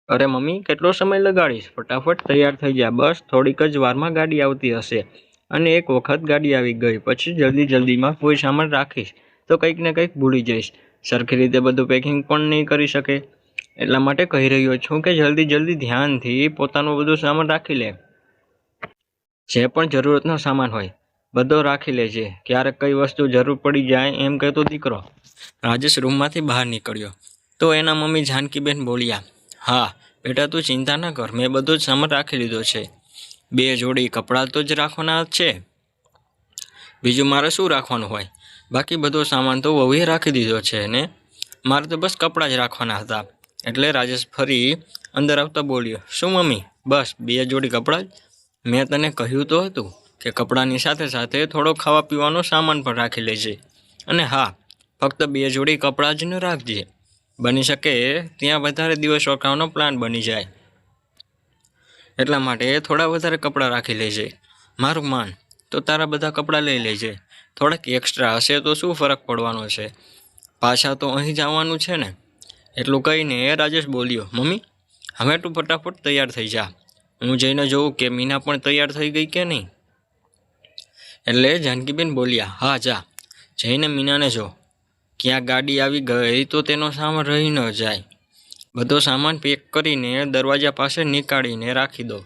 અરે મમ્મી, કેટલો સમય લગાડીશ? ફટાફટ તૈયાર થઈ જા, બસ થોડીક જ વારમાં ગાડી આવતી હશે. અને એક વખત ગાડી આવી ગઈ પછી જલ્દીમાં કોઈ સામાન રાખીશ તો કંઈક ને કંઈક ભૂલી જઈશ. સરખી રીતે બધું પેકિંગ પણ નહીં કરી શકે. એટલા માટે કહી રહ્યો છું કે જલ્દી ધ્યાનથી પોતાનું બધું સામાન રાખી લે. જે પણ જરૂરતનો સામાન હોય બધો રાખી લેજે. ક્યારેક કઈ વસ્તુ જરૂર પડી જાય એમ કહેતો દીકરો રાજેશ રૂમમાંથી બહાર નીકળ્યો તો એના મમ્મી જાનકીબેન બોલ્યા, હા બેટા, તું ચિંતા ન કર, મેં બધો જ સામાન રાખી લીધો છે. 2 જોડી કપડાં તો જ રાખવાના છે, બીજું મારે શું રાખવાનું હોય? બાકી બધો સામાન તો વહુએ રાખી દીધો છે ને મારે તો બસ કપડાં જ રાખવાના હતા. એટલે રાજેશ ફરી અંદર આવતા બોલ્યો, શું મમ્મી, બસ 2 જોડી કપડાં જ? મેં તને કહ્યું તો હતું કે કપડાંની સાથે સાથે થોડો ખાવા પીવાનો સામાન પણ રાખી લેજે. અને હા, ફક્ત 2 જોડી કપડાં જ ન રાખજે, બની શકે ત્યાં વધારે દિવસ રોકાવાનો પ્લાન બની જાય, એટલા માટે થોડા વધારે કપડાં રાખી લેજે. મારું માન તો તારા બધા કપડાં લઈ લેજે. થોડાક એક્સ્ટ્રા હશે તો શું ફરક પડવાનો છે, પાછા તો અહીં જ આવવાનું છે ને. એટલું કહીને રાજેશ બોલ્યો, મમ્મી હવે તું ફટાફટ તૈયાર થઈ જા, હું જઈને જોઉં કે મીના પણ તૈયાર થઈ ગઈ કે નહીં. એટલે જાનકીબેન બોલ્યા, હા જા, જઈને મીનાને જો, ક્યાં ગાડી આવી ગઈ તો તેનો સામાન રહી ન જાય. બધો સામાન પેક કરીને દરવાજા પાસે નીકાળીને રાખી દો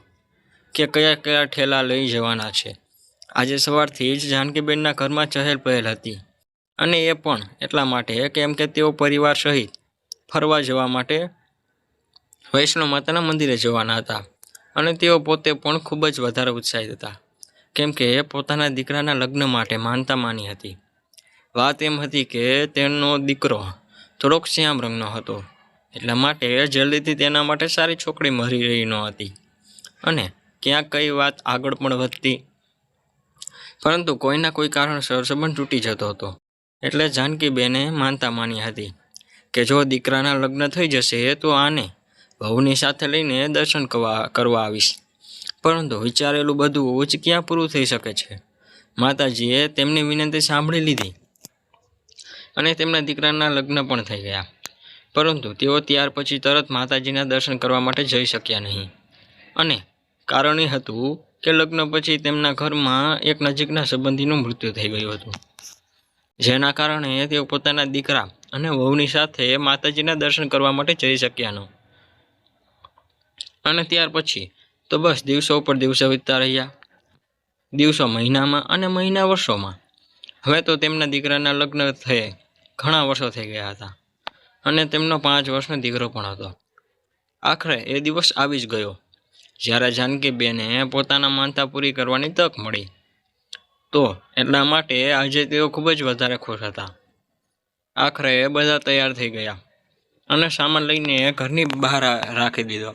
કે કયા ઠેલા લઈ જવાના છે. આજે સવારથી જ જાનકીબેનના ઘરમાં ચહેલ પહેલ હતી, અને એ પણ એટલા માટે કેમ કે તેઓ પરિવાર સહિત ફરવા જવા માટે વૈષ્ણો માતાના મંદિરે જવાના હતા. અને તેઓ પોતે પણ ખૂબ જ વધારે ઉત્સાહિત હતા, કેમ કે પોતાના દીકરાના લગ્ન માટે માનતા માની હતી. વાત એમ હતી કે તેનો દીકરો થોડોક શ્યામ રંગનો હતો, એટલા માટે જલ્દીથી તેના માટે સારી છોકરી મળી રહી ન હતી. અને ક્યાંક કઈ વાત આગળ પણ વધતી, પરંતુ કોઈના કોઈ કારણસર સંબંધ તૂટી જતો હતો. એટલે જાનકીબેને માનતા માની હતી કે જો દીકરાના લગ્ન થઈ જશે તો આને વહુની સાથે લઈને દર્શન કરવા આવીશ. પરંતુ વિચારેલું બધું જ ક્યાં પૂરું થઈ શકે છે. માતાજીએ તેમની વિનંતી સાંભળી લીધી અને તેમના દીકરાના લગ્ન પણ થઈ ગયા. પરંતુ તેઓ ત્યાર પછી તરત માતાજીના દર્શન કરવા માટે જઈ શક્યા નહીં. અને કારણ એ હતું કે લગ્ન પછી તેમના ઘરમાં એક નજીકના સંબંધીનું મૃત્યુ થઈ ગયું હતું, જેના કારણે તેઓ પોતાના દીકરા અને વહુની સાથે માતાજીના દર્શન કરવા માટે જઈ શક્યા ન. અને ત્યાર પછી તો બસ દિવસો ઉપર દિવસો વીતતા રહ્યા, દિવસો મહિનામાં અને મહિના વર્ષોમાં. હવે તો તેમના દીકરાના લગ્ન થયે ઘણા વર્ષો થઈ ગયા હતા, અને તેમનો 5 વર્ષનો દીકરો પણ હતો. આખરે એ દિવસ આવી જ ગયો જ્યારે જાનકીબેને પોતાના માનતા પૂરી કરવાની તક મળી. તો એટલા માટે આજે તેઓ ખૂબ જ વધારે ખુશ હતા. આખરે બધા તૈયાર થઈ ગયા અને સામાન લઈને ઘરની બહાર રાખી દીધો.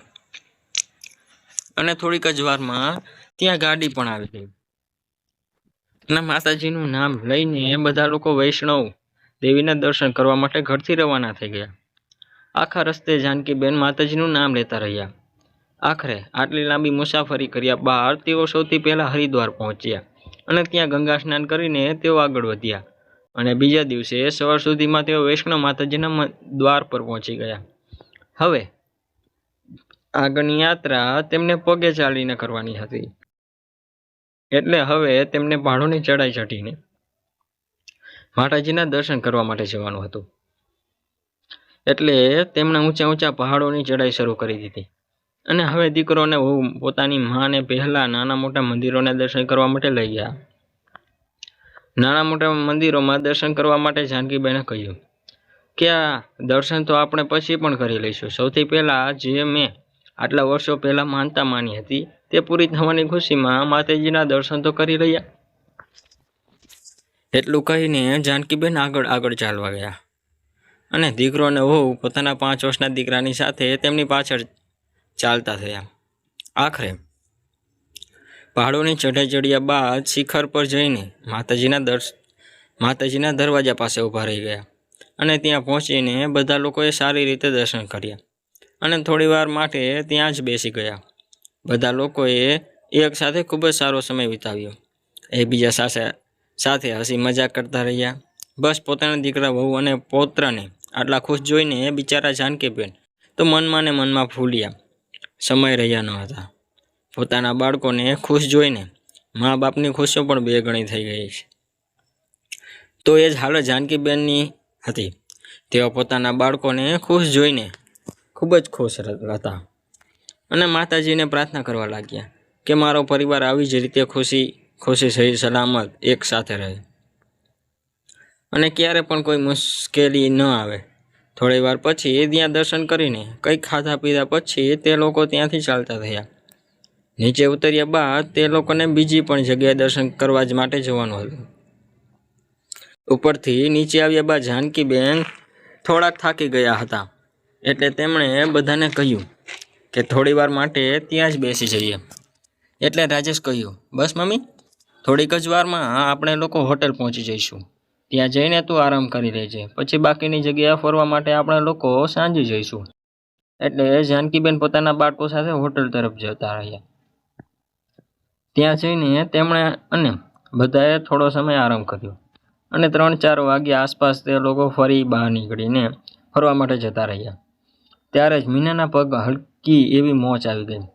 અને થોડીક જ વારમાં ત્યાં ગાડી પણ આવી ગઈ અને માતાજીનું નામ લઈને બધા લોકો વૈષ્ણવ દેવીના દર્શન કરવા માટે ઘરથી રવાના થઈ ગયા. આખા રસ્તે જાનકીબેન માતાજીનું નામ લેતા રહ્યા. આખરે આટલી લાંબી મુસાફરી કર્યા બાદ તેઓ સૌથી પહેલા હરિદ્વાર પહોંચ્યા અને ત્યાં ગંગા સ્નાન કરીને તેઓ આગળ વધ્યા. અને બીજા દિવસે સવાર સુધીમાં તેઓ વૈષ્ણવ માતાજીના દ્વાર પર પહોંચી ગયા. હવે આગળની યાત્રા તેમને પગે ચાલીને કરવાની હતી, એટલે હવે તેમને પહાડોની ચઢાઈ ચઢીને માતાજીના દર્શન કરવા માટે જવાનું હતું. એટલે તેમણે ઊંચા પહાડોની ચઢાઈ શરૂ કરી દીધી. અને હવે દીકરોને પોતાની માને પહેલા નાના મોટા મંદિરોના દર્શન કરવા માટે લઈ ગયા. નાના મોટા મંદિરોમાં દર્શન કરવા માટે જાનકીબેને કહ્યું કે આ દર્શન તો આપણે પછી પણ કરી લઈશું. સૌથી પહેલા જે મેં આટલા વર્ષો પહેલા માનતા માની હતી તે પૂરી થવાની ખુશીમાં માતાજીના દર્શન તો કરી રહ્યા. એટલું કહીને જાનકીબેન આગળ ચાલવા ગયા અને દીકરો અને વહુ પોતાના 5 વર્ષના દીકરાની સાથે તેમની પાછળ ચાલતા થયા. આખરે પહાડોની ચઢાઈ ચડ્યા બાદ શિખર પર જઈને માતાજીના દરવાજા પાસે ઊભા રહી ગયા. અને ત્યાં પહોંચીને બધા લોકોએ સારી રીતે દર્શન કર્યા અને થોડી વાર માટે ત્યાં જ બેસી ગયા. બધા લોકોએ એક સાથે ખૂબ જ સારો સમય વિતાવ્યો. એકબીજા સાથે હસી મજાક કરતા રહ્યા. બસ પોતાના દીકરા વહુ અને પૌત્રને આટલા ખુશ જોઈને બિચારા જાનકીબેન તો મનમાં ને મનમાં ફૂલ્યા. સમય રહ્યા ન હતા. પોતાના બાળકોને ખુશ જોઈને મા બાપની ખુશીઓ પણ બે ગણી થઈ ગઈ છે. તો એ જ હાલત જાનકીબેનની હતી. તેઓ પોતાના બાળકોને ખુશ જોઈને ખૂબ જ ખુશ હતા અને માતાજીને પ્રાર્થના કરવા લાગ્યા કે મારો પરિવાર આવી જ રીતે ખુશી સહી સલામત એક સાથે રહે અને ક્યારે પણ કોઈ મુશ્કેલી ન આવે. થોડી વાર પછી ત્યાં દર્શન કરીને કંઈક ખાધા પીધા પછી તે લોકો ત્યાંથી ચાલતા થયા. નીચે ઉતર્યા બાદ તે લોકોને બીજી પણ જગ્યાએ દર્શન કરવા જ માટે જવાનું હતું. ઉપરથી નીચે આવ્યા બાદ જાનકીબેન થોડાક થાકી ગયા હતા, એટલે તેમણે બધાને કહ્યું કે થોડી વાર માટે ત્યાં જ બેસી જઈએ. એટલે રાજેશ કહ્યું, બસ મમ્મી, થોડીક જ વારમાં આપણે લોકો હોટલ પહોંચી જઈશું. ત્યાં જઈને તું આરામ કરી લેજે, પછી બાકીની જગ્યા ફરવા માટે આપણે લોકો સાંજે જઈશું. એટલે જાનકીબેન પોતાના બાળકો સાથે હોટલ તરફ જતા રહ્યા. ત્યાં જઈને તેમણે અને બધાએ થોડો સમય આરામ કર્યો અને 3-4 વાગ્યા આસપાસ તે લોકો ફરી બહાર નીકળીને ફરવા માટે જતા રહ્યા. ત્યારે જ મીનાના પગ હલકી એવી મોચ આવી ગઈ.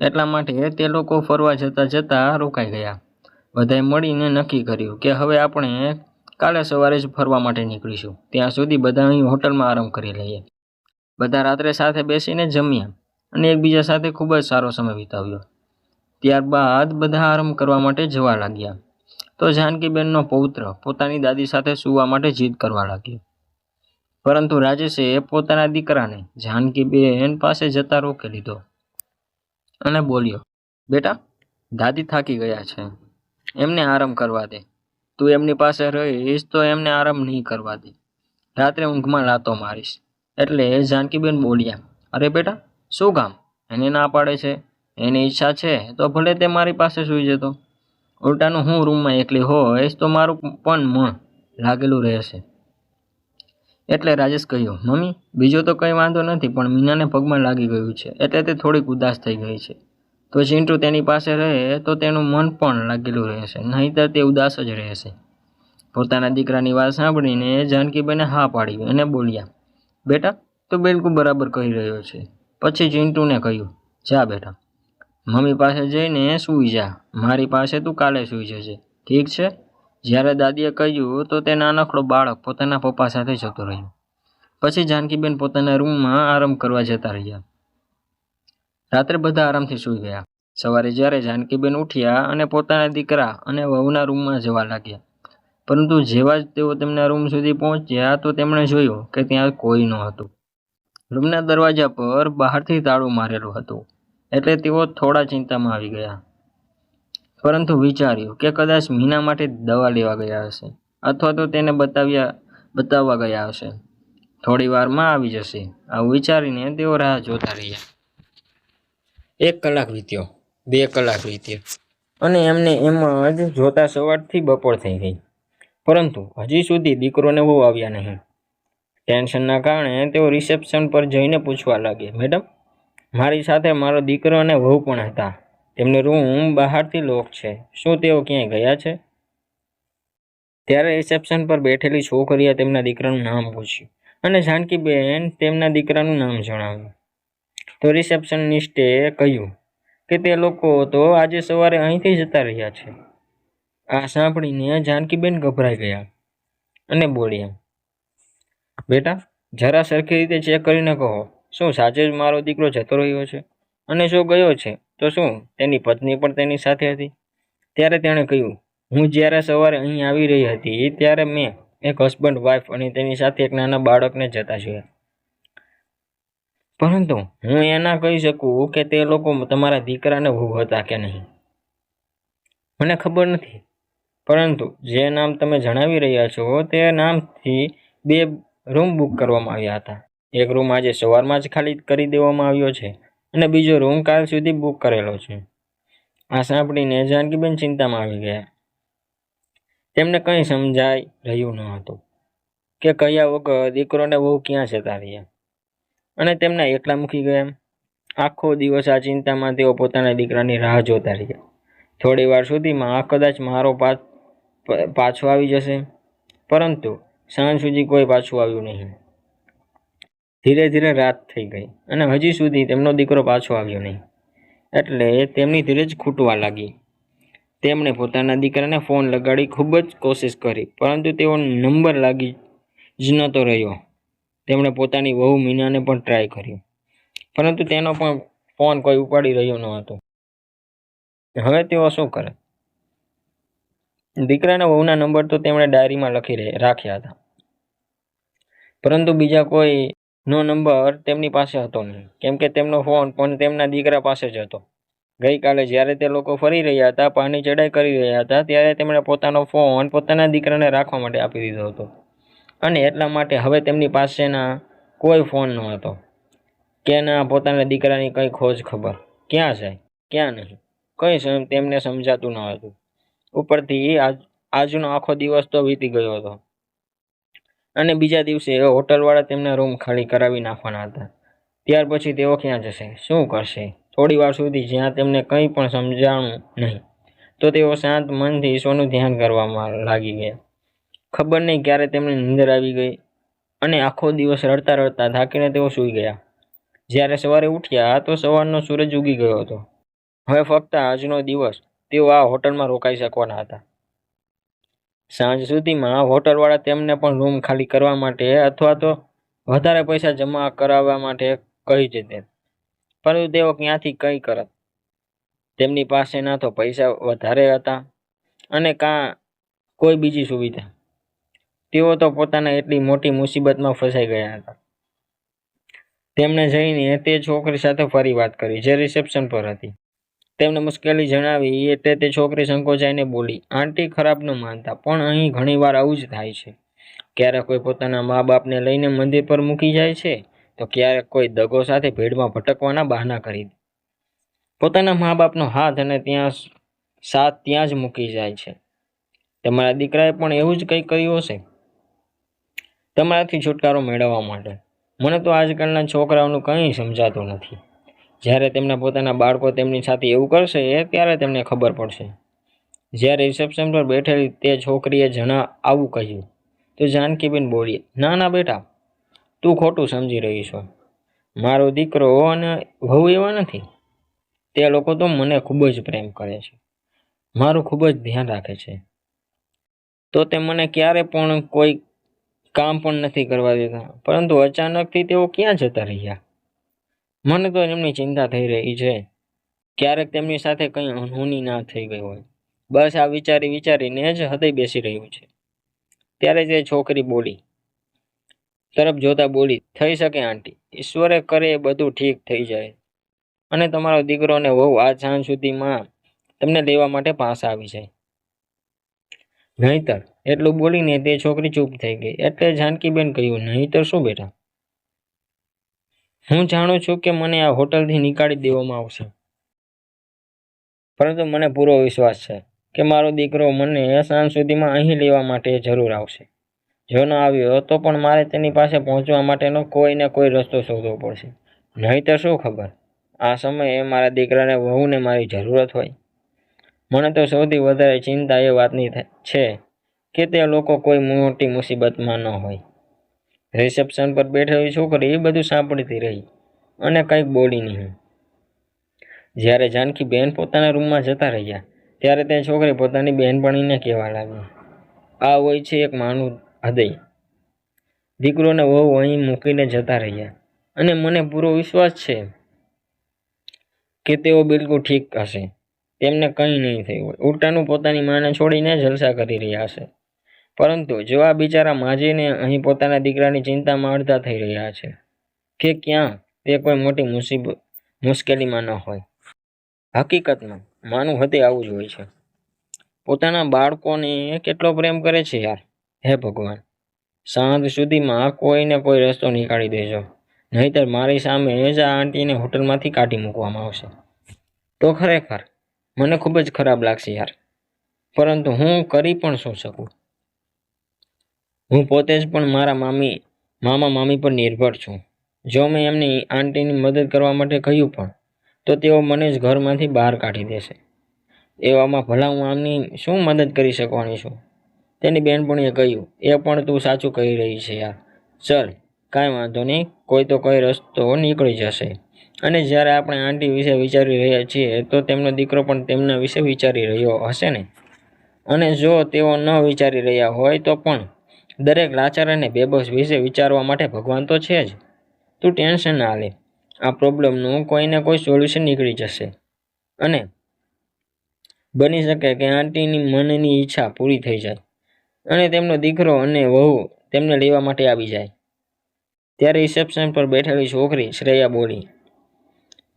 એટલા માટે તે લોકો ફરવા જતા રોકાઈ ગયા. બધાએ મળીને નક્કી કર્યું કે હવે આપણે કાલે સવારે જ ફરવા માટે નીકળીશું. ત્યાં સુધી બધા અહીં હોટલમાં આરામ કરી લઈએ. બધા રાત્રે સાથે બેસીને જમ્યા અને એકબીજા સાથે ખૂબ જ સારો સમય વિતાવ્યો. ત્યારબાદ બધા આરામ કરવા માટે જવા લાગ્યા. તો જાનકીબેનનો પૌત્ર પોતાની દાદી સાથે સૂવા માટે જીદ કરવા લાગ્યો. પરંતુ રાજેશે પોતાના દીકરાને જાનકીબેન પાસે જતા રોકી લીધો અને બોલ્યો, બેટા, દાદી થાકી ગયા છે, એમને આરામ કરવા દે. તું એમની પાસે રહીશ તો એમને આરામ નહીં કરવા દે. રાત્રે ઊંઘમાં લાતો મારીશ. એટલે જાનકીબેન બોલ્યા, અરે બેટા, શું કામ? એને ના પાડે છે? એની ઈચ્છા છે તો ભલે તે મારી પાસે સૂઈ જતો. ઉલટાનું હું રૂમમાં એકલી હોઈશ તો મારું પણ મન લાગેલું રહેશે. એટલે રાજેશ કહ્યું, મમ્મી, બીજો તો કંઈ વાંધો નથી, પણ મીનાને પગમાં લાગી ગયું છે એટલે તે થોડીક ઉદાસ થઈ ગઈ છે. તો ચિંટુ તેની પાસે રહે તો તેનું મન પણ લાગેલું રહેશે, નહીંતર તે ઉદાસ જ રહેશે. પોતાના દીકરાની વાત સાંભળીને જાનકીબેને હા પાડી અને બોલ્યા, બેટા, તું બિલકુલ બરાબર કહી રહ્યો છે. પછી ચિંટુને કહ્યું, જા બેટા, મમ્મી પાસે જઈને સૂઈ જા. મારી પાસે તું કાલે સૂઈ જજે, ઠીક છે? જ્યારે દાદીએ કહ્યું તો તે નાનકડો બાળક પોતાના પપ્પા સાથે જતો રહ્યો. પછી જાનકીબેન પોતાના રૂમમાં આરામ કરવા જતા રહ્યા. રાત્રે બધા આરામથી સૂઈ ગયા. સવારે જ્યારે જાનકીબેન ઉઠ્યા અને પોતાના દીકરા અને વહુના રૂમમાં જવા લાગ્યા, પરંતુ જેવા જ તેઓ તેમના રૂમ સુધી પહોંચ્યા તો તેમણે જોયું કે ત્યાં કોઈ ન હતું. રૂમના દરવાજા પર બહારથી તાળું મારેલું હતું. એટલે તેઓ થોડા ચિંતામાં આવી ગયા, પરંતુ વિચાર્યું કે કદાચ મીના માટે દવા લેવા ગયા હશે અથવા તો તેને બતાવવા ગયા હશે. થોડી વારમાં આવી જશે, આવું વિચારીને તેઓ રાહ જોતા રહ્યા. 1 કલાક વીત્યો, 2 કલાક વીત્યો અને એમને એમ જ જોતા સવારથી બપોર થઈ ગઈ, પરંતુ હજી સુધી દીકરો ને વહુ આવ્યા નહીં. ટેન્શનના કારણે તેઓ રિસેપ્શન પર જઈને પૂછવા લાગ્યા, મેડમ, મારી સાથે મારો દીકરો અને વહુ પણ હતા. તેમનો રૂમ બહારથી લોક છે. શું તેઓ ક્યાંય ગયા છે? ત્યારે રિસેપ્શન પર બેઠેલી છોકરીએ તેમના દીકરાનું નામ પૂછ્યું અને જાનકીબેન તેમના દીકરાનું નામ જણાવ્યું. તો રિસેપ્શનિસ્ટે કહ્યું કે તે લોકો તો આજે સવારે અહીંથી જતા રહ્યા છે. આ સાંભળીને જાનકીબેન ગભરાઈ ગયા અને બોલ્યા, બેટા, જરા સરખી રીતે ચેક કરીને કહો, શું સાચે જ મારો દીકરો જતો રહ્યો છે? અને જો ગયો છે તો શું તેની પત્ની પણ તેની સાથે હતી? ત્યારે તેણે કહ્યું, હું જ્યારે સવારે અહીં આવી રહી હતી ત્યારે મેં એક હસબન્ડ વાઈફ અને તેની સાથે એક નાના બાળકને જતા જોયા, પરંતુ હું એ ના કહી શકું કે તે લોકો તમારા દીકરાને વહુ હતા કે નહીં. મને ખબર નથી, પરંતુ જે નામ તમે જણાવી રહ્યા છો તે નામથી 2 રૂમ બુક કરવામાં આવ્યા હતા. એક રૂમ આજે સવારમાં જ ખાલી કરી દેવામાં આવ્યો છે અને બીજો રૂમ કાલ સુધી બુક કરેલો છે. આ સાંભળીને જાનકીબેન ચિંતામાં આવી ગયા. તેમને કંઈ સમજાઈ રહ્યું ન હતું કે કયા વગર દીકરોને વહુ ક્યાં જતા રહ્યા અને તેમના એકલા મૂકી ગયા. આખો દિવસ આ ચિંતામાં તેઓ પોતાના દીકરાની રાહ જોતા રહ્યા. થોડી વાર સુધીમાં કદાચ મારો પાછો આવી જશે, પરંતુ સાંજ સુધી કોઈ પાછું આવ્યું નહીં. ધીરે ધીરે રાત થઈ ગઈ અને હજી સુધી તેમનો દીકરો પાછો આવ્યો નહીં. એટલે તેમની ધીરજ ખૂટવા લાગી. તેમણે પોતાના દીકરાને ફોન લગાડી ખૂબ જ કોશિશ કરી, પરંતુ તેઓ નંબર લાગી જ નહોતો રહ્યો. તેમણે પોતાની વહુ મીનાને પણ ટ્રાય કર્યો, પરંતુ તેનો પણ ફોન કોઈ ઉપાડી રહ્યો ન હતો. હવે તેઓ શું કરે? દીકરાના વહુના નંબર તો તેમણે ડાયરીમાં લખી રાખ્યા હતા, પરંતુ બીજા કોઈનો નંબર તેમની પાસે હતો નહીં, કેમ કે તેમનો ફોન પણ તેમના દીકરા પાસે જ હતો. ગઈકાલે જ્યારે તે લોકો ફરી રહ્યા હતા, પાણી ચડાઈ કરી રહ્યા હતા, ત્યારે તેમણે પોતાનો ફોન પોતાના દીકરાને રાખવા માટે આપી દીધો હતો, અને એટલા માટે હવે તેમની પાસેના કોઈ ફોન ન હતો કે ના પોતાના દીકરાની કઈ ખોજ ખબર, ક્યાં જાય ક્યાં નહીં, કંઈ તેમને સમજાતું ન હતું. ઉપરથી આજનો આખો દિવસ તો વીતી ગયો હતો, અને બીજા દિવસે હોટલવાળા તેમના રૂમ ખાલી કરાવી નાખવાના હતા. ત્યાર પછી તેઓ ક્યાં જશે, શું કરશે? થોડી વાર સુધી જ્યાં તેમને કંઈ પણ સમજાણું નહીં, તો તેઓ શાંત મનથી ઈશ્વરનું ધ્યાન કરવામાં લાગી ગયા. ખબર નહીં ક્યારે તેમને નીંદર આવી ગઈ અને આખો દિવસ રડતા રડતા થાકીને તેઓ સૂઈ ગયા. જ્યારે સવારે ઉઠ્યા તો સવારનો સૂરજ ઉગી ગયો હતો. હવે ફક્ત આજનો દિવસ તેઓ આ હોટલમાં રોકાઈ શકવાના હતા. સાંજ સુધીમાં હોટલવાળા તેમને પણ રૂમ ખાલી કરવા માટે અથવા તો વધારે પૈસા જમા કરાવવા માટે કહી દેતે, પરંતુ તેઓ ક્યાંથી કંઈ કરત? તેમની પાસે ના તો પૈસા વધારે હતા અને કાં કોઈ બીજી સુવિધા. તેઓ તો પોતાના એટલી મોટી મુસીબતમાં ફસાઈ ગયા હતા. તેમણે જઈને તે છોકરી સાથે ફરી વાત કરી જે રિસેપ્શન પર હતી. તેમને મુશ્કેલી જણાવી એટલે તે છોકરી સંકોચાઈને બોલી, આંટી ખરાબ ન માનતા, પણ અહીં ઘણીવાર આવું જ થાય છે. ક્યારેક કોઈ પોતાના મા બાપને લઈને મંદિર પર મૂકી જાય છે, તો ક્યારેક કોઈ દગો સાથે ભીડમાં ભટકવાના બહાના કરી દે. પોતાના મા બાપનો હાથ અને ત્યાં જ મૂકી જાય છે. તમારા દીકરાએ પણ એવું જ કંઈ કર્યું હશે તમારાથી છુટકારો મેળવવા માટે. મને તો આજકાલના છોકરાઓનું કંઈ સમજાતું નથી. જ્યારે તેમના પોતાના બાળકો તેમની સાથે એવું કરશે ત્યારે તેમને ખબર પડશે. જ્યારે રિસેપ્શન પર બેઠેલી તે છોકરીએ આવું કહ્યું તો જાનકીબેન બોલી, ના ના બેટા, તું ખોટું સમજી રહી છો. મારો દીકરો અને વહુ એવા નથી. તે લોકો તો મને ખૂબ જ પ્રેમ કરે છે, મારું ખૂબ જ ધ્યાન રાખે છે, તો તે મને ક્યારે પણ કોઈ કામ પણ નથી કરવા દેતા. પરંતુ અચાનકથી તેઓ ક્યાં જતા રહ્યા? મને તો એમની ચિંતા થઈ રહી છે. ક્યારેક તેમની સાથે કંઈ અનહોની ના થઈ ગઈ હોય. બસ આ વિચારીને જ હૃદય બેસી રહ્યું છે. ત્યારે તે છોકરી તરફ જોતા બોલી, થઈ શકે આંટી, ઈશ્વરે કરે એ બધું ઠીક થઈ જાય અને તમારો દીકરો ને વહુ આજ સાંજ સુધીમાં તમને લેવા માટે પાછા આવી જાય. નહીતર? એટલું બોલીને તે છોકરી ચૂપ થઈ ગઈ. એટલે જાનકીબેન કહ્યું, નહીતર શું બેટા? હું જાણું છું કે મને આ હોટલથી નીકાળી દેવામાં આવશે, પરંતુ મને પૂરો વિશ્વાસ છે કે મારો દીકરો મને સાંજ સુધીમાં અહીં લેવા માટે જરૂર આવશે. જો ન આવ્યો તો પણ મારે તેની પાસે પહોંચવા માટેનો કોઈ ને કોઈ રસ્તો શોધવો પડશે. નહીતર શું ખબર આ સમયે મારા દીકરાને વહુને મારી જરૂરત હોય. મને તો સૌથી વધારે ચિંતા એ વાતની છે કે તે લોકો કોઈ મોટી મુસીબતમાં ન હોય. રિસેપ્શન પર બેઠેલી છોકરી એ બધું સાંભળતી રહી અને કંઈક બોલી નહીં. જ્યારે જાનકીબેન પોતાના રૂમમાં જતા રહ્યા ત્યારે તે છોકરી પોતાની બહેનપણીને કહેવા લાગી, આ હોય છે એક માનું હૃદય. દીકરો ને વહુ અહીં મૂકીને જતા રહ્યા અને મને પૂરો વિશ્વાસ છે કે તેઓ બિલકુલ ઠીક હશે. તેમને કંઈ નહીં થયું હોય. ઉલટાનું પોતાની માને છોડીને જલસા કરી રહ્યા હશે. પરંતુ જો આ બિચારા માજીને અહીં પોતાના દીકરાની ચિંતામાં અડધા થઈ રહ્યા છે કે ક્યાં તે કોઈ મોટી મુશ્કેલીમાં ન હોય. હકીકતમાં માનું હૃદય આવું જ હોય છે. પોતાના બાળકોને કેટલો પ્રેમ કરે છે યાર. હે ભગવાન, સાંજ સુધીમાં કોઈને કોઈ રસ્તો નીકાળી દેજો, નહીતર મારી સામે જ આ આંટીને હોટલમાંથી કાઢી મૂકવામાં આવશે. તો ખરેખર મને ખૂબ જ ખરાબ લાગશે યાર, પરંતુ હું કરી પણ શું શકું? હું પોતે જ પણ મારા મામા મામી પર નિર્ભર છું. જો મેં એમની આંટીની મદદ કરવા માટે કહ્યું પણ તો તેઓ મને જ ઘરમાંથી બહાર કાઢી દેશે. એવામાં ભલા હું આમની શું મદદ કરી શકવાની છું? તેની બહેનપણીએ કહ્યું, એ પણ તું સાચું કહી રહી છે યાર. ચલ કાંઈ વાંધો નહીં, કોઈ તો કોઈ રસ્તો નીકળી જશે. અને જ્યારે આપણે આંટી વિશે વિચારી રહ્યા છીએ તો તેમનો દીકરો પણ તેમના વિશે વિચારી રહ્યો હશે ને. અને જો તેઓ ન વિચારી રહ્યા હોય તો પણ દરેક લાચાર અને બેબસ વિશે વિચારવા માટે ભગવાન તો છે જ. તું ટેન્શન ના લે, આ પ્રોબ્લેમનું કોઈને કોઈ સોલ્યુશન નીકળી જશે. અને બની શકે કે આંટીની મનની ઈચ્છા પૂરી થઈ જાય અને તેમનો દીકરો અને વહુ તેમને લેવા માટે આવી જાય. ત્યારે રિસેપ્શન પર બેઠેલી છોકરી શ્રેયા બોલી,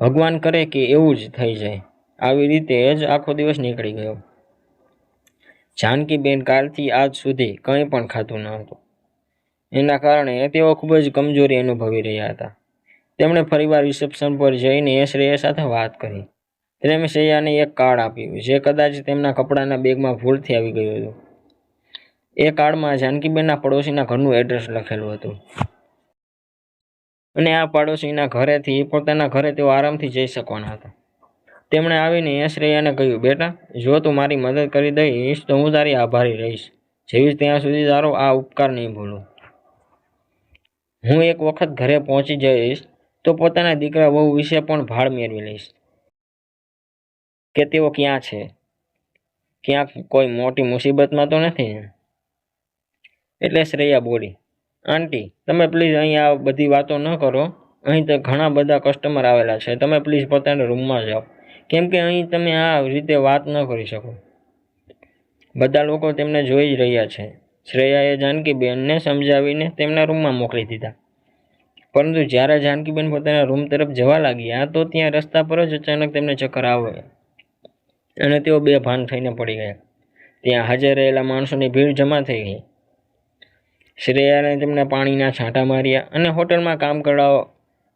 ભગવાન કરે કે એવું જ થઈ જાય. આવી રીતે જ આખો દિવસ નીકળી ગયો. જાનકીબેન કાલથી આજ સુધી કંઈ પણ ખાતું ન હતું. એના કારણે તેઓ ખૂબ જ કમજોરી અનુભવી રહ્યા હતા. તેમણે ફરીવાર રિસેપ્શન પર જઈને શ્રેયા સાથે વાત કરી. તેમણે શ્રેયાને એક કાર્ડ આપ્યું જે કદાચ તેમના કપડાના બેગમાં ભૂલથી આવી ગયું હતું. એ કાર્ડમાં જાનકીબેનના પડોશીના ઘરનું એડ્રેસ લખેલું હતું. અને આ પાડોશીના ઘરેથી પોતાના ઘરે તેઓ આરામથી જઈ શકવાના હતા. તેમણે આવીને શ્રેયાને કહ્યું, બેટા, જો તું મારી મદદ કરી દઈશ તો હું તારી આભારી રહીશ. જીવીશ ત્યાં સુધી તારો આ ઉપકાર નહીં ભૂલું. હું એક વખત ઘરે પહોંચી જઈશ તો પોતાના દીકરા વહુ વિશે પણ ભાળ મેળવી લઈશ કે તેઓ ક્યાં છે, ક્યાંક કોઈ મોટી મુસીબતમાં તો નથી. એટલે શ્રેયા બોલી, આંટી, તમે પ્લીઝ અહીં આ બધી વાતો ન કરો. અહીં તો ઘણા બધા કસ્ટમર આવેલા છે. તમે પ્લીઝ પોતાના રૂમમાં જાઓ, કેમ કે અહીં તમે આ રીતે વાત ન કરી શકો. બધા લોકો તેમને જોઈ જ રહ્યા છે. શ્રેયાએ જાનકીબેનને સમજાવીને તેમના રૂમમાં મોકલી દીધા. પરંતુ જ્યારે જાનકીબેન પોતાના રૂમ તરફ જવા લાગ્યા તો ત્યાં રસ્તા પર જ અચાનક તેમને ચક્કર આવ્યા અને તેઓ બેભાન થઈને પડી ગયા. ત્યાં હાજર રહેલા માણસોની ભીડ જમા થઈ ગઈ. શ્રેયાને તેમને પાણીના છાંટા માર્યા અને હોટલમાં કામ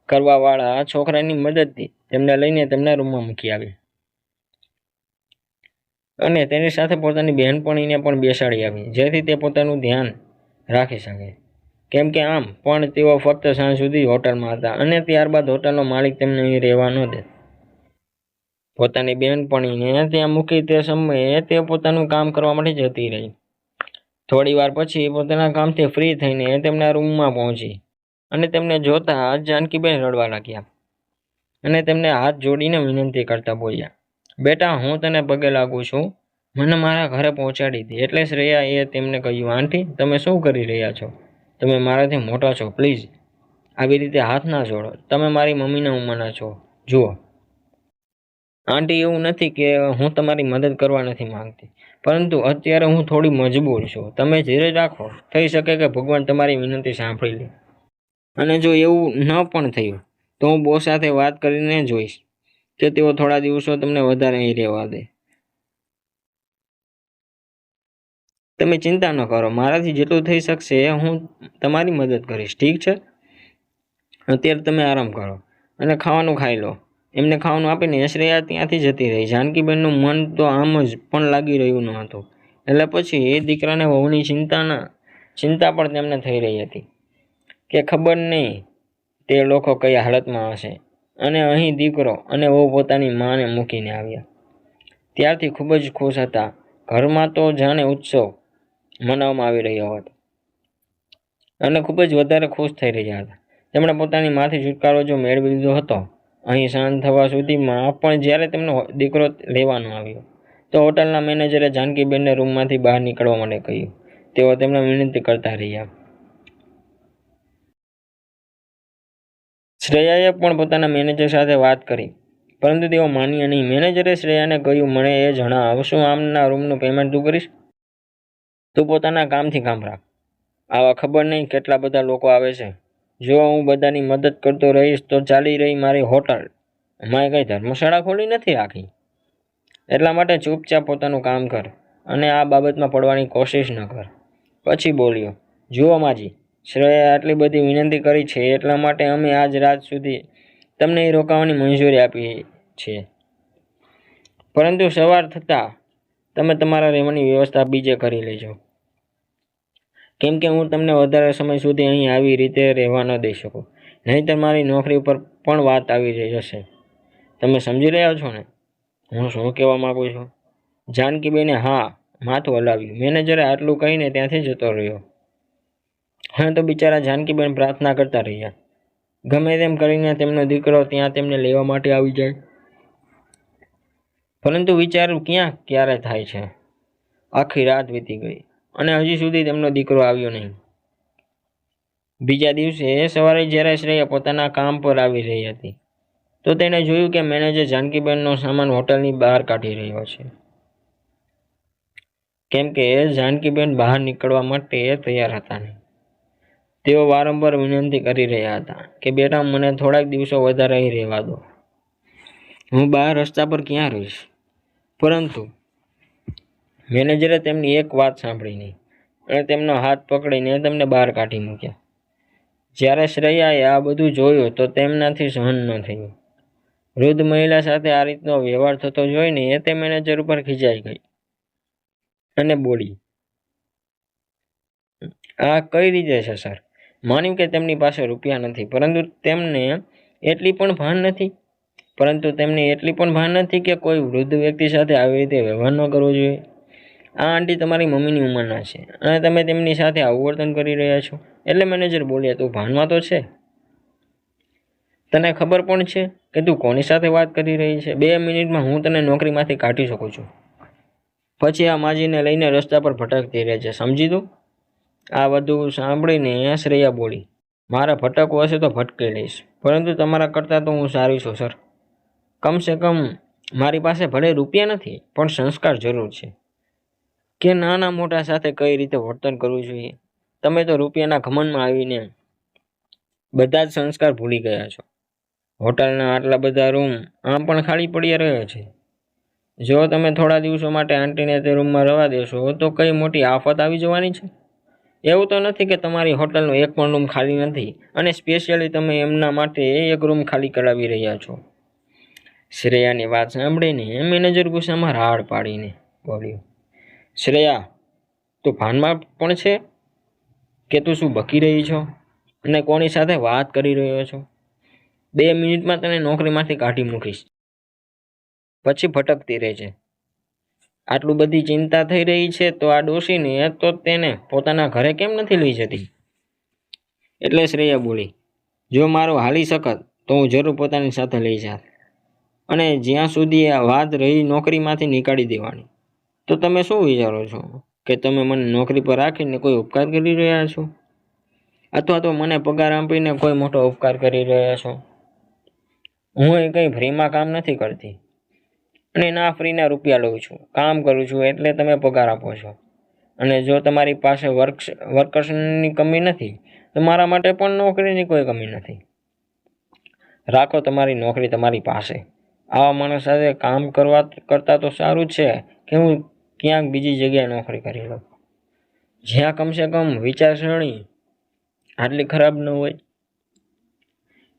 કરવાવાળા છોકરાની મદદથી તેમને લઈને તેમના રૂમમાં મૂકી આવી અને તેની સાથે પોતાની બહેનપણીને પણ બેસાડી આવી, જેથી તે પોતાનું ધ્યાન રાખી શકે. કેમ કે આમ પણ તેઓ ફક્ત સાંજ સુધી હોટલમાં હતા અને ત્યારબાદ હોટલનો માલિક તેમને અહીં રહેવા ન દે. પોતાની બહેનપણીને ત્યાં મૂકી તે સમયે તે પોતાનું કામ કરવા માટે જતી રહી. થોડી વાર પછી પોતાના કામથી ફ્રી થઈને તેમના રૂમમાં પહોંચી અને તેમને જોતા જાનકીબેન રડવા લાગ્યા અને તેમને હાથ જોડીને વિનંતી કરતા બોલ્યા, બેટા, હું તને પગે લાગુ છું, મને મારા ઘરે પહોંચાડી દે. એટલે શ્રેયાએ તેમને કહ્યું, આંટી, તમે શું કરી રહ્યા છો? તમે મારાથી મોટા છો, પ્લીઝ આવી રીતે હાથ ના જોડો. તમે મારી મમ્મીના ઉંમરના છો. જુઓ આંટી, એવું નથી કે હું તમારી મદદ કરવા નથી માંગતી, પરંતુ અત્યારે હું થોડી મજબૂર છું. તમે ધીરજ રાખો. થઈ શકે કે ભગવાન તમારી વિનંતી સાંભળી લે. અને જો એવું ન પણ થયું તો હું બોસ સાથે વાત કરીને જોઈશ કે તેઓ થોડા દિવસો તમને વધારે અહીં રહેવા દે. તમે ચિંતા ન કરો, મારાથી જેટલું થઈ શકશે હું તમારી મદદ કરીશ. ઠીક છે, અત્યારે તમે આરામ કરો અને ખાવાનું ખાઈ લો. એમને ખાવાનું આપીને શ્રેયા ત્યાંથી જતી રહી. જાનકીબેનનું મન તો આમ જ પણ લાગી રહ્યું ન હતું. એટલે પછી એ દીકરાને વહુની ચિંતા પણ તેમને થઈ રહી હતી કે ખબર નહીં તે લોકો કઈ હાલતમાં હશે. અને અહીં દીકરો અને વહુ પોતાની માને મૂકીને આવ્યા. ત્યારથી ખૂબ જ ખુશ હતા. ઘરમાં તો જાણે ઉત્સવ મનાવવામાં આવી રહ્યો હતો અને ખૂબ જ વધારે ખુશ થઈ રહ્યા હતા. તેમણે પોતાની માંથી છુટકારો જો મેળવી લીધો હતો. અહીં શાંત થવા સુધીમાં પણ જ્યારે તેમનો દીકરો લેવાનો આવ્યો તો હોટલના મેનેજરે જાનકીબેનને રૂમમાંથી બહાર નીકળવા માટે કહ્યું. તેઓ તેમને વિનંતી કરતા રહ્યા. શ્રેયાએ પણ પોતાના મેનેજર સાથે વાત કરી, પરંતુ તેઓ માન્યા નહીં. મેનેજરે શ્રેયાને કહ્યું, મને એ જણાવ, શું આમના રૂમનું પેમેન્ટ તું કરીશ? તું પોતાના કામથી કામ રાખ. આવા ખબર નહીં કેટલા બધા લોકો આવે છે. જો હું બધાની મદદ કરતો રહીશ તો ચાલી રહી મારી હોટલ મારે કઈ ધર્મશાળા ખોલી નથી રાખી. એટલા માટે ચૂપચાપ પોતાનું કામ કર અને આ બાબતમાં પડવાની કોશિશ ન કર. પછી બોલ્યો, જુઓ માજી, શ્રેયાએ આટલી બધી વિનંતી કરી છે એટલા માટે અમે આજ રાત સુધી તમને અહીં રોકાવાની મંજૂરી આપી છે. પરંતુ સવાર થતાં તમે તમારા રહેવાની વ્યવસ્થા બીજે કરી લેજો, કેમ કે હું તમને વધારે સમય સુધી અહીં આવી રીતે રહેવા ન દઈ શકું. નહીંતર મારી નોકરી ઉપર પણ વાત આવી જશે. તમે સમજી રહ્યા છો ને હું શું કહેવા માંગુ છું? જાનકીબેને હા માથું હલાવ્યું. મેનેજરે આટલું કહીને ત્યાંથી જતો રહ્યો. હા, તો બિચારા જાનકીબેન પ્રાર્થના કરતા રહ્યા. ગમે તેમ કરીને તેમનો દીકરો ત્યાં તેમને લેવા માટે આવી જાય, પરંતુ વિચારું ક્યાં ક્યારે થાય છે. આખી રાત વીતી ગઈ અને હજી સુધી તેમનો દીકરો આવ્યો નહીં. બીજા દિવસે સવારે જ્યારે શ્રેયા પોતાના કામ પર આવી રહી હતી, તો તેણે જોયું કે મેનેજર જાનકીબેનનો સામાન હોટલની બહાર કાઢી રહ્યો છે. કેમ કે જાનકીબેન બહાર નીકળવા માટે તૈયાર હતા નહીં. તેઓ વારંવાર વિનંતી કરી રહ્યા હતા કે બેટા, મને થોડાક દિવસો વધારે અહીં રહેવા દો. હું બહાર રસ્તા પર ક્યાં રહીશ? પરંતુ મેનેજરે તેમની એક વાત સાંભળી નહીં અને તેમનો હાથ પકડીને તેમને બહાર કાઢી મૂક્યા. જ્યારે શ્રેયાએ આ બધું જોયું તો તેમનાથી સહન ન થયું. વૃદ્ધ મહિલા સાથે આ રીતનો વ્યવહાર થતો જોઈને તે મેનેજર ઉપર ખીજાઈ ગઈ અને બોલી, આ કઈ રીતે છે સર? માન્યું કે તેમની પાસે રૂપિયા નથી, પરંતુ તેમને એટલી પણ ભાન નથી કે કોઈ વૃદ્ધ વ્યક્તિ સાથે આવી રીતે વ્યવહાર ન કરવો જોઈએ. આ આંટી તમારી મમ્મીની ઉંમરના છે અને તમે તેમની સાથે આવું વર્તન કરી રહ્યા છો. એટલે મેનેજર બોલ્યા, તું ભાનમાં તો છે? તને ખબર પણ છે કે તું કોની સાથે વાત કરી રહી છે? 2 મિનિટમાં હું તને નોકરીમાંથી કાઢી શકું છું. પછી આ માજીને લઈને રસ્તા પર ભટકતી રહે છે, સમજી તું? આ બધું સાંભળીને શ્રેયા બોલી, મારે ભટકવું હશે તો ભટકી લઈશ, પરંતુ તમારા કરતાં તો હું સારી છું સર. કમસે કમ મારી પાસે ભલે રૂપિયા નથી, પણ સંસ્કાર જરૂર છે કે નાના મોટા સાથે કઈ રીતે વર્તન કરવું જોઈએ. તમે તો રૂપિયાના ઘમંડમાં આવીને બધા જ સંસ્કાર ભૂલી ગયા છો. હોટલના આટલા બધા રૂમ આમ પણ ખાલી પડ્યા રહે છે. જો તમે થોડા દિવસો માટે આંટીને તે રૂમમાં રહેવા દેશો તો કઈ મોટી આફત આવી જવાની છે. એવું તો નથી કે તમારી હોટલનો એક પણ રૂમ ખાલી નથી અને સ્પેશિયલી તમે એમના માટે એક રૂમ ખાલી કરાવી રહ્યા છો. શ્રેયાની વાત સાંભળીને મેનેજર ગુસ્સામાં રાડ પાડીને બોલ્યો, શ્રેયા, તું ભાનમાં પણ છે કે તું શું બકી રહી છો અને કોની સાથે વાત કરી રહ્યો છો? 2 મિનિટમાં તને નોકરીમાંથી કાઢી મૂકીશ, પછી ભટકતી રહે છે. આટલું બધી ચિંતા થઈ રહી છે તો આ ડોશીને તો તેને પોતાના ઘરે કેમ નથી લઈ જતી? એટલે શ્રેયા બોલી, જો મારું હાલી શકત તો હું જરૂર પોતાની સાથે લઈ જાત. અને જ્યાં સુધી આ વાત રહી નોકરીમાંથી નીકાળી દેવાની, તો તમે શું વિચારો છો કે તમે મને નોકરી પર રાખીને કોઈ ઉપકાર કરી રહ્યા છો, અથવા તો મને પગાર આપીને કોઈ મોટો ઉપકાર કરી રહ્યા છો? હું એ કંઈ ફ્રીમાં કામ નથી કરતી અને ના ફ્રીના રૂપિયા લઉં છું. કામ કરું છું એટલે તમે પગાર આપો છો. અને જો તમારી પાસે વર્કર્સની કમી નથી તો મારા માટે પણ નોકરીની કોઈ કમી નથી. રાખો તમારી નોકરી તમારી પાસે. આવા માણસ સાથે કામ કરતા તો સારું છે કે હું ક્યાંક બીજી જગ્યાએ નોકરી કરી લઉં, જ્યાં કમસે કમ વિચારસરણી આટલી ખરાબ ન હોય.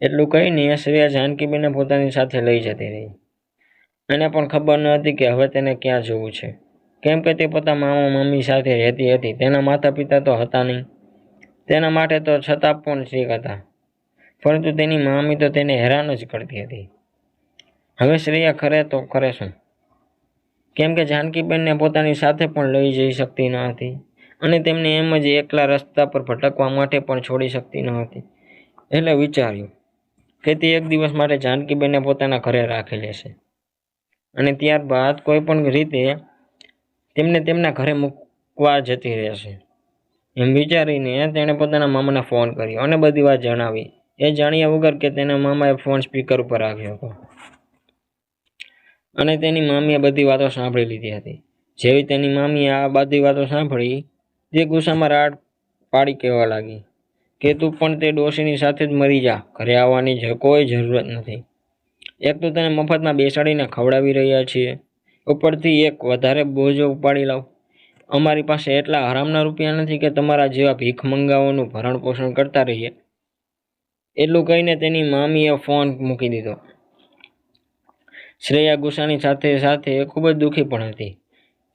એટલું કહીને શ્રેયા જાનકીબેનને પોતાની સાથે લઈ જતી રહી. એને પણ ખબર ન હતી કે હવે તેને ક્યાં જવું છે, કેમ કે તે પોતાના મામા મમ્મી સાથે રહેતી હતી. તેના માતા પિતા તો હતા નહીં, તેના માટે તો છતાં પણ ઠીક હતા, પરંતુ તેની મામી તો તેને હેરાન જ કરતી હતી. હવે શ્રેયા કરે શું? કેમ કે જાનકીબેનને પોતાની સાથે પણ લઈ જઈ શકતી ન હતી અને તેમને એમ જ એકલા રસ્તા પર ભટકવા માટે પણ છોડી શકતી ન હતી. એટલે વિચાર્યું કે તે એક દિવસ માટે જાનકીબેનને પોતાના ઘરે રાખી લેશે અને ત્યારબાદ કોઈ પણ રીતે તેમને તેમના ઘરે મૂકવા જતી રહેશે. એમ વિચારીને તેણે પોતાના મામાને ફોન કર્યો અને બધી વાત જણાવી. એ જાણ્યા વગર કે તેના મામાએ ફોન સ્પીકર ઉપર રાખ્યો હતો અને તેની મામીએ બધી વાતો સાંભળી લીધી હતી. જેવી તેની મામીએ આ બધી વાતો સાંભળી, તે ગુસ્સામાં રાડ પાડી કહેવા લાગી કે તું પણ તે ડોશીની સાથે જ મરી જા, ઘરે આવવાની કોઈ જરૂરત નથી. એક તો તને મફતમાં બેસાડીને ખવડાવી રહ્યા છીએ, ઉપરથી એક વધારે બોજો ઉપાડી લાવ. અમારી પાસે એટલા હરામના રૂપિયા નથી કે તમારા જેવા ભીખ મંગાઓનું ભરણ પોષણ કરતા રહીએ. એટલું કહીને તેની મામીએ ફોન મૂકી દીધો. શ્રેયા ગુસ્સાની સાથે સાથે ખૂબ જ દુઃખી પણ હતી.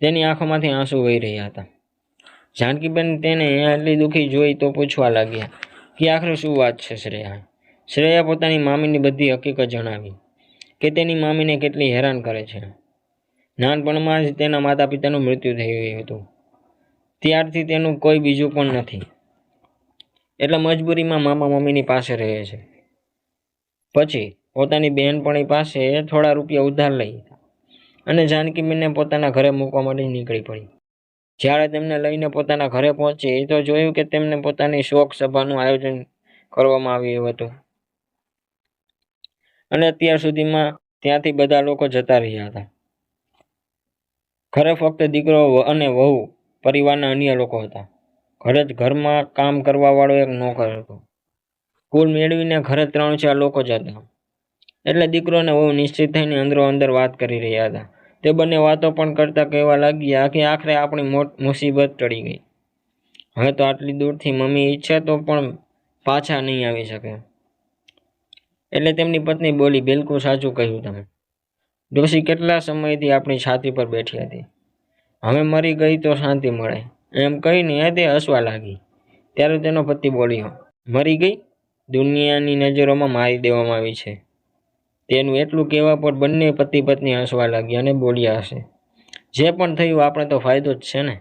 તેની આંખોમાંથી આંસુ વહી રહ્યા હતા. જાનકીબેન તેને આટલી દુઃખી જોઈ તો પૂછવા લાગ્યા કે આખરે શું વાત છે શ્રેયા? શ્રેયા પોતાની મામીની બધી હકીકત જણાવી કે તેની મામીને કેટલી હેરાન કરે છે. નાનપણમાં જ તેના માતા પિતાનું મૃત્યુ થઈ ગયું હતું, ત્યારથી તેનું કોઈ બીજું પણ નથી. એટલે મજબૂરીમાં મામા મમ્મીની પાસે રહે છે. પછી પોતાની બહેનપણી પાસે થોડા રૂપિયા ઉધાર લઈ અને જાનકીબેનને પોતાના ઘરે મૂકવા માટે નીકળી પડી. જ્યારે તેમને લઈને પોતાના ઘરે પહોંચી તો જોયું કે તેમને પોતાની શોક સભાનું આયોજન કરવામાં આવ્યું હતું અને અત્યાર સુધીમાં ત્યાંથી બધા લોકો જતા રહ્યા હતા. ઘરે ફક્ત દીકરો અને વહુ પરિવારના અન્ય લોકો હતા. ઘરમાં કામ કરવા વાળો એક નોકર હતો. કુલ મેળવીને ઘરે 3-4 લોકો જ હતા. એટલે દીકરો અને વહુ નિશ્ચિત થઈને અંદરો અંદર વાત કરી રહ્યા હતા. તે બંને વાતો પણ કરતા કહેવા લાગ્યા કે આખરે આપણી મુસીબત ટળી ગઈ. હવે તો આટલી દૂરથી મમ્મી ઈચ્છે તો પણ પાછા નહીં આવી શકે. એટલે તેમની પત્ની બોલી, બિલકુલ સાચું કહ્યું તમે. ડોશી કેટલા સમયથી આપણી છાતી પર બેઠી હતી. હવે મરી ગઈ તો શાંતિ મળે એમ કહીને તે હસવા લાગી. ત્યારે તેનો પતિ બોલ્યો, મરી ગઈ? દુનિયાની નજરોમાં મારી દેવામાં આવી છે. તેનું એટલું કહેવા પર બંને પતિ પત્ની હસવા લાગ્યા અને બોલ્યા હશે, જે પણ થયું આપણે તો ફાયદો જ છે ને.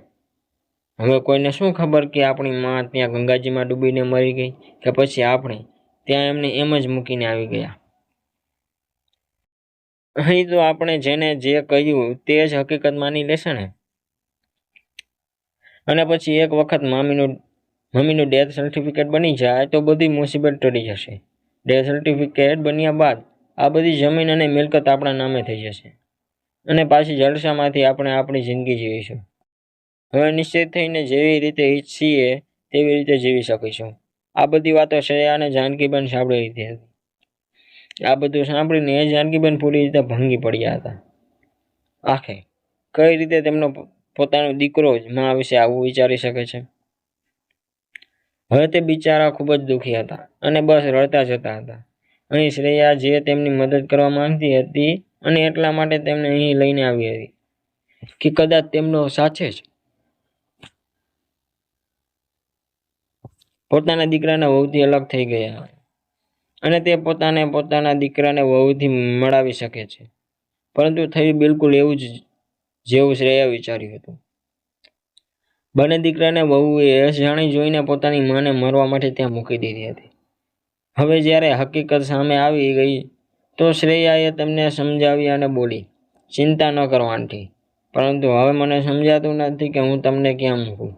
હવે કોઈને શું ખબર કે આપણી માં ત્યાં ગંગાજીમાં ડૂબીને મરી ગઈ કે પછી આપણે ત્યાં એમને એમ જ મૂકીને આવી ગયા. અહીં તો આપણે જેને જે કહ્યું તે જ હકીકત માની લેશે ને. અને પછી એક વખત મમ્મીનું ડેથ સર્ટિફિકેટ બની જાય તો બધી મુસીબત ટળી જશે. ડેથ સર્ટિફિકેટ બન્યા બાદ આ બધી જમીન અને મિલકત આપણા નામે થઈ જશે અને પાછી જલસામાંથી આપણે આપણી જિંદગી જીવીશું. હવે નિશ્ચિત થઈને જેવી રીતે ઈચ્છીએ તેવી રીતે જીવી શકીશું. આ બધી વાતો શ્રેયા અને જાનકીબેન સાંભળી લીધી હતી. આ બધું સાંભળીને જાનકીબેન પૂરી રીતે ભંગી પડ્યા હતા. આખે કઈ રીતે તેમનો પોતાનો દીકરો જ મા વિશે આવું વિચારી શકે છે. હવે તે બિચારા ખૂબ જ દુઃખી હતા અને બસ રડતા જતા હતા. અહીં શ્રેયા જે તેમની મદદ કરવા માંગતી હતી અને એટલા માટે તેમને અહીં લઈને આવી હતી કે કદાચ તેમનો સાચે જ પોતાના દીકરાના વહુથી અલગ થઈ ગયા અને તે પોતાના દીકરાને વહુથી મળાવી શકે છે. પરંતુ થયું બિલકુલ એવું જ જેવું શ્રેયા વિચાર્યું હતું. બંને દીકરાને વહુએ જાણી જોઈને પોતાની માને મરવા માટે ત્યાં મૂકી દીધી હતી. હવે જ્યારે હકીકત સામે આવી ગઈ તો શ્રેયાએ તેમને સમજાવી અને બોલી, ચિંતા ન કરો આંટી, પરંતુ હવે મને સમજાતું નથી કે હું તમને ક્યાં મૂકું.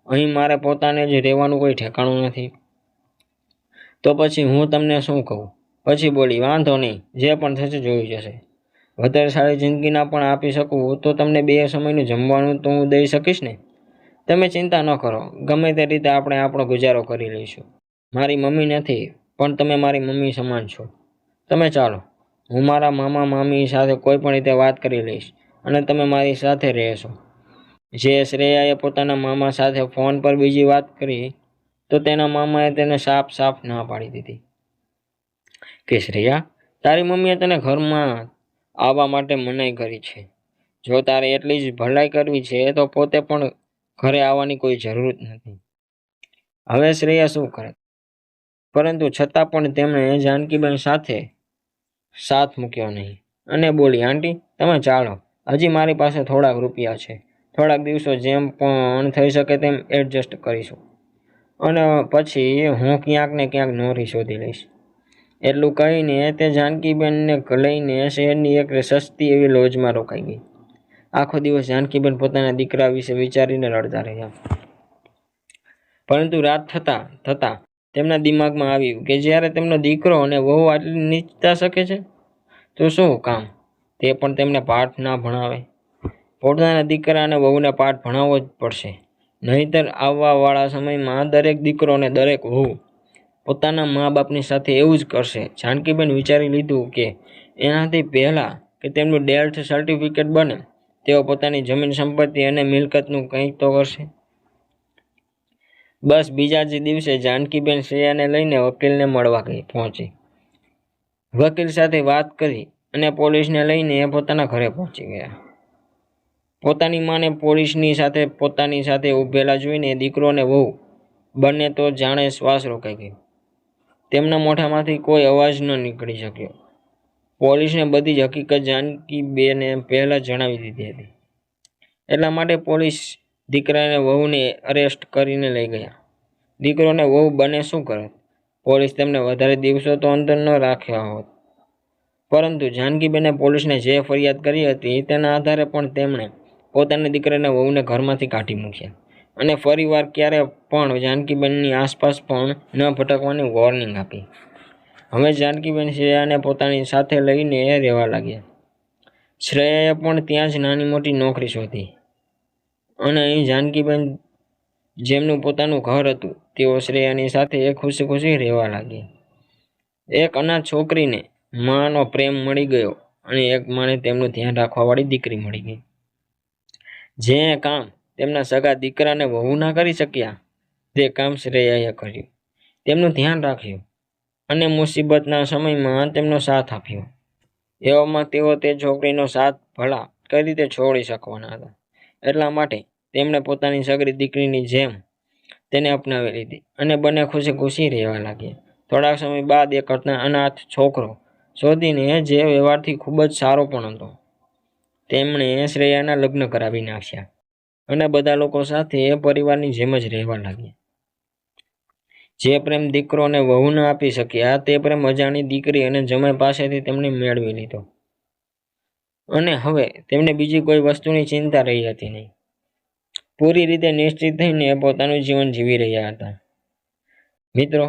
અહીં મારે પોતાને જ રહેવાનું કોઈ ઠેકાણું નથી. તો પછી હું તમને શું કહું? પછી બોલી, વાંધો નહીં, જે પણ થશે જોઈ જશે. વધારે સારી જિંદગી ના પણ આપી શકું તો તમને 2 સમયનું જમવાનું તો હું દઈ શકીશ ને. તમે ચિંતા ન કરો, ગમે તે રીતે આપણે આપણો ગુજારો કરી લઈશું. મારી મમ્મી નથી પણ તમે મારી મમ્મી સમાન છો. તમે ચાલો, હું મારા મામા મામી સાથે કોઈ પણ રીતે વાત કરી લઈશ અને તમે મારી સાથે રહેશો. જે શ્રેયાએ પોતાના મામા સાથે ફોન પર બીજી વાત કરી તો તેના મામાએ તેને સાફ ના પાડી દીધી કે શ્રેયા, તારી મમ્મીએ તને ઘરમાં આવવા માટે મનાઈ કરી છે. જો તારે એટલી જ ભલાઈ કરવી છે તો પોતે પણ ઘરે આવવાની કોઈ જરૂર નથી. હવે શ્રેયા શું કરે? પરંતુ છતાં પણ તેમણે જાનકીબેન સાથે સાથ મૂક્યો નહીં અને બોલી, આંટી તમે ચાલો, હજી મારી પાસે થોડાક રૂપિયા છે. થોડાક દિવસો જેમ પણ થઈ શકે તેમ એડજસ્ટ કરીશું અને પછી હું ક્યાંક ને ક્યાંક નોકરી શોધી લઈશ. એટલું કહીને તે જાનકીબેનને લઈને શહેરની એક સસ્તી એવી લોજમાં રોકાઈ ગઈ. આખો દિવસ જાનકીબેન પોતાના દીકરા વિશે વિચારીને રડતા રહ્યા. પરંતુ રાત થતા તેમના દિમાગમાં આવ્યું કે જ્યારે તેમનો દીકરો અને વહુ આટલી નીચતા શકે છે તો શું કામ તે પણ તેમને પાઠ ના ભણાવે. પોતાના દીકરા અને વહુને પાઠ ભણાવવો જ પડશે, નહીંતર આવવા વાળા સમયમાં દરેક દીકરો અને દરેક વહુ પોતાના મા બાપની સાથે એવું જ કરશે. જાનકીબેન વિચારી લીધું કે એનાથી પહેલા કે તેમનું ડેથ સર્ટિફિકેટ બને તેઓ પોતાની જમીન સંપત્તિ અને મિલકતનું કંઈક તો કરશે. બસ બીજા જ દિવસે જાનકીબેન શ્રેયાને લઈને વકીલને મળવા પહોંચી. વકીલ સાથે વાત કરી અને પોલીસને લઈને પોતાના ઘરે પહોંચી ગયા. પોતાની માને પોતાની સાથે ઊભેલા જોઈને દીકરો અને વહુ બંને તો જાણે શ્વાસ રોકાઈ ગયો. તેમના મોઢામાંથી કોઈ અવાજ ન નીકળી શક્યો. પોલીસને બધી જ હકીકત જાનકીબેને પહેલા જણાવી દીધી હતી. એટલા માટે પોલીસ દીકરા અને વહુને અરેસ્ટ કરીને લઈ ગયા. દીકરોને વહુ બને શું કરત? પોલીસ તેમને વધારે દિવસો તો અંદર ન રાખ્યા હોત. પરંતુ જાનકીબેને પોલીસને જે ફરિયાદ કરી હતી તેના આધારે પણ તેમણે પોતાની દીકરીને વહુને ઘરમાંથી કાઢી મૂક્યા અને ફરીવાર ક્યારે પણ જાનકીબેનની આસપાસ પણ ન ભટકવાની વોર્નિંગ આપી. હવે જાનકીબેન શ્રેયાને પોતાની સાથે લઈને રહેવા લાગ્યા. શ્રેયાએ પણ ત્યાં જ નાની મોટી નોકરી શોધી અને અહીં જાનકીબેન જેમનું પોતાનું ઘર હતું તેઓ શ્રેયાની સાથે ખુશી ખુશી રહેવા લાગ્યા. એક અનાથ છોકરીને માનો પ્રેમ મળી ગયો અને એક માને તેમનું ધ્યાન રાખવાવાળી દીકરી મળી ગઈ. જે કામ તેમના સગા દીકરાને વહુ ના કરી શક્યા તે કામ શ્રેયાએ કર્યું. તેમનું ધ્યાન રાખ્યું અને મુસીબતના સમયમાં તેમનો સાથ આપ્યો. એવામાં તેઓ તે છોકરીનો સાથ ભલા કઈ રીતે છોડી શકવાના હતા. એટલા માટે તેમણે પોતાની સગરી દીકરીની જેમ તેને અપનાવી લીધી અને બંને ખુશી ખુશી રહેવા લાગ્યા. થોડાક સમય બાદ એક અનાથ છોકરો શોધીને જે વ્યવહારથી ખૂબ જ સારો પણ હતો તેમણે શ્રેયાના લગ્ન કરાવી નાખ્યા અને બધા લોકો સાથે પરિવારની જેમ જ રહેવા લાગ્યા. જે પ્રેમ દીકરોને વહુ ન આપી શક્યા તે પ્રેમ અજાણી દીકરી અને જમાઈ પાસેથી તેમણે મેળવી લીધો અને હવે તેમને બીજી કોઈ વસ્તુની ચિંતા રહી હતી નહીં. પૂરી રીતે નિશ્ચિત થઈને પોતાનું જીવન જીવી રહ્યા હતા. મિત્રો,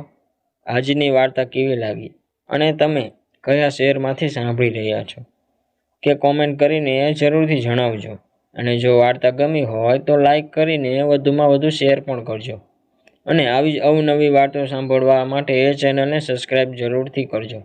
આજની વાર્તા કેવી લાગી અને તમે કયા શહેરમાંથી સાંભળી રહ્યા છો કે કોમેન્ટ કરીને જરૂરથી જણાવજો. અને જો વાર્તા ગમી હોય તો લાઈક કરીને વધુમાં વધુ શેર પણ કરજો અને આવી જ અવનવી વાર્તાઓ સાંભળવા માટે ચેનલને સબસ્ક્રાઈબ જરૂરથી કરજો.